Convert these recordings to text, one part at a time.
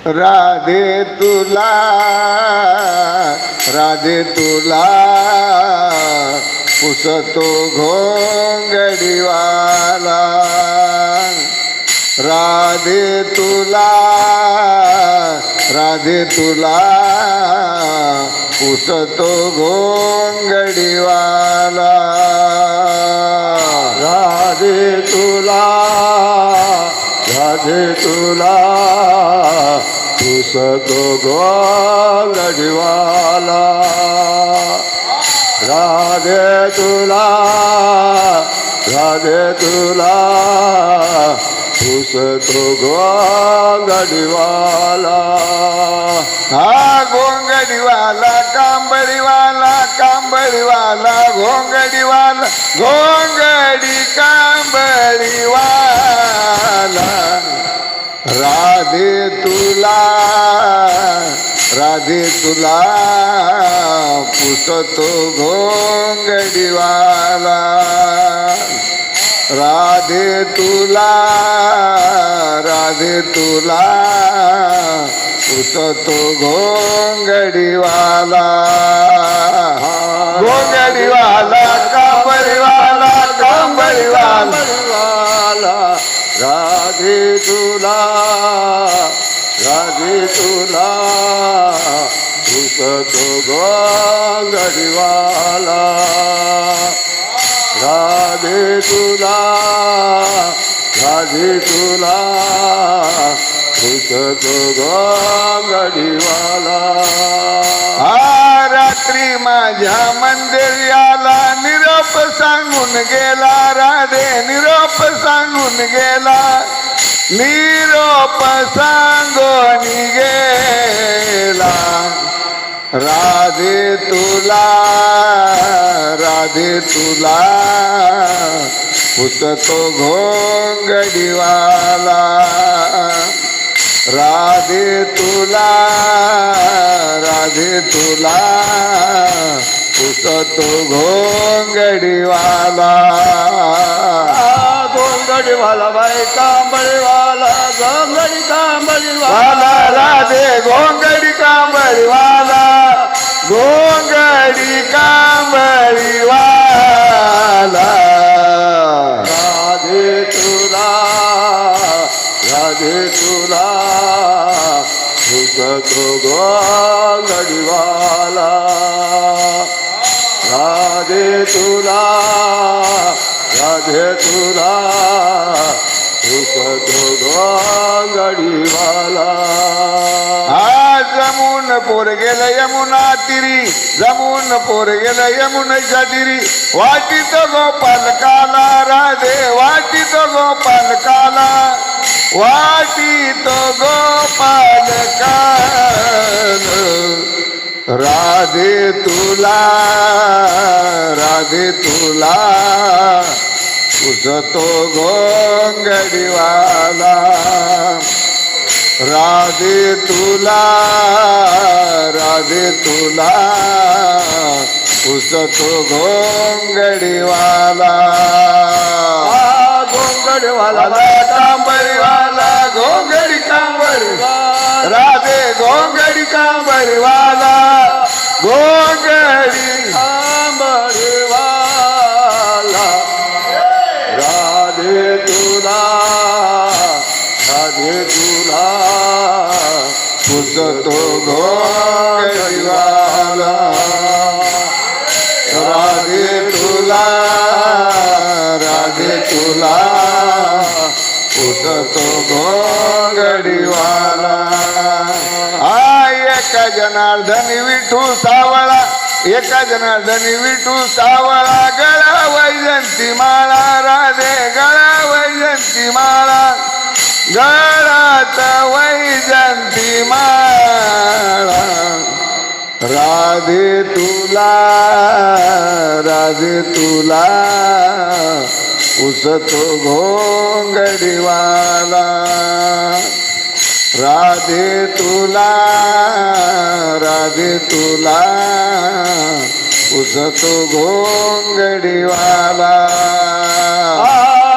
राधे तुला राधे तुला पुसतो घोंगडीवाला राधे तुला राधे तुला पुसतो घोंगडीवाला राधे तुला राधे तुला पुसतो घोंगडीवाला राधे तुला राधे तुला पुसतो घोंगडीवाला हा घोंगडीवाला कांबळीवाला कांबळीवाला घोंगडीवाला घोंगडी कांबळीवाला राधे तुला राधे तुला पुसतो घोंगडीवाला राधे तुला राधे तुला पुसतो घोंगडीवाला घोंगडीवाला कांबळीवाला कांबळीवाला राधे तुला राधे तुला पुसतो घोंगडीवाला राधे तुला राधे तुला पुसतो घोंगडीवाला हा रात्री माझ्या मंदिराला निरोप सांगून गेला राधे निरोप सांगून गेला निरोप सांगून गेला राधे तुला राधे तुला पुसतो घोंगडीवाला राधे तुला राधे तुला पुसतो घोंगडीवाला घोंगडीवाला बाई कांबळीवाला घोंगडी कांबळीवाला राधे घोंगडी कांबळीवाला घोंगडी कांबळीवाला राधे तुला राधे तुला पुसतो घोंगडीवाला राधे तुला राधे तुला पुसतो घोंगडीवाला जमून पोर गेलं यमुना तिरी जमून पोर गेलं यमुनेच्या तिरी वाटीत गोपाल काला राधे वाटीत गोपाल काला वाटीत गोपाल काल राधे तुला राधे तुला पुसतो घोंगडीवाला राधे तुला राधे तुला पुसतो घोंगडीवाला घोंगडीवाला कांबळीवाला घोंगडी कांबळीवाला राधे घोंगडी कांबळीवाला घोंगडी कांबळीवाला राधे तुला राधे तुला पुसतो घोंगडीवाला राधे तुला राधे तुला पुसतो घोंगडीवाला एका जनार्दनी विठू सावळा एका जनार्दनी विठू सावळा गळा वैजंती माळा राधे गळा वैजंती माळा गळात वैजंती माळा राधे तुला राधे तुला पुसतो घोंगडीवाला राधे तुला राधे तुला पुसतो घोंगडीवाला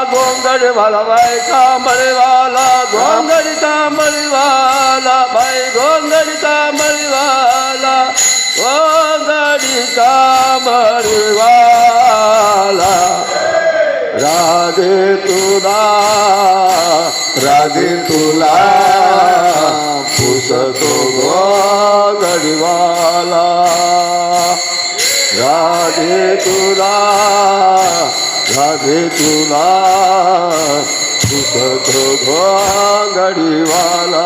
घोंगडीवाला बाई कांबळीवाला घोंगडी कांबळीवाला कामळवाला राधे तुला राधे तुला पुसतो गडवाला राधे तुला पुसतो गडवाला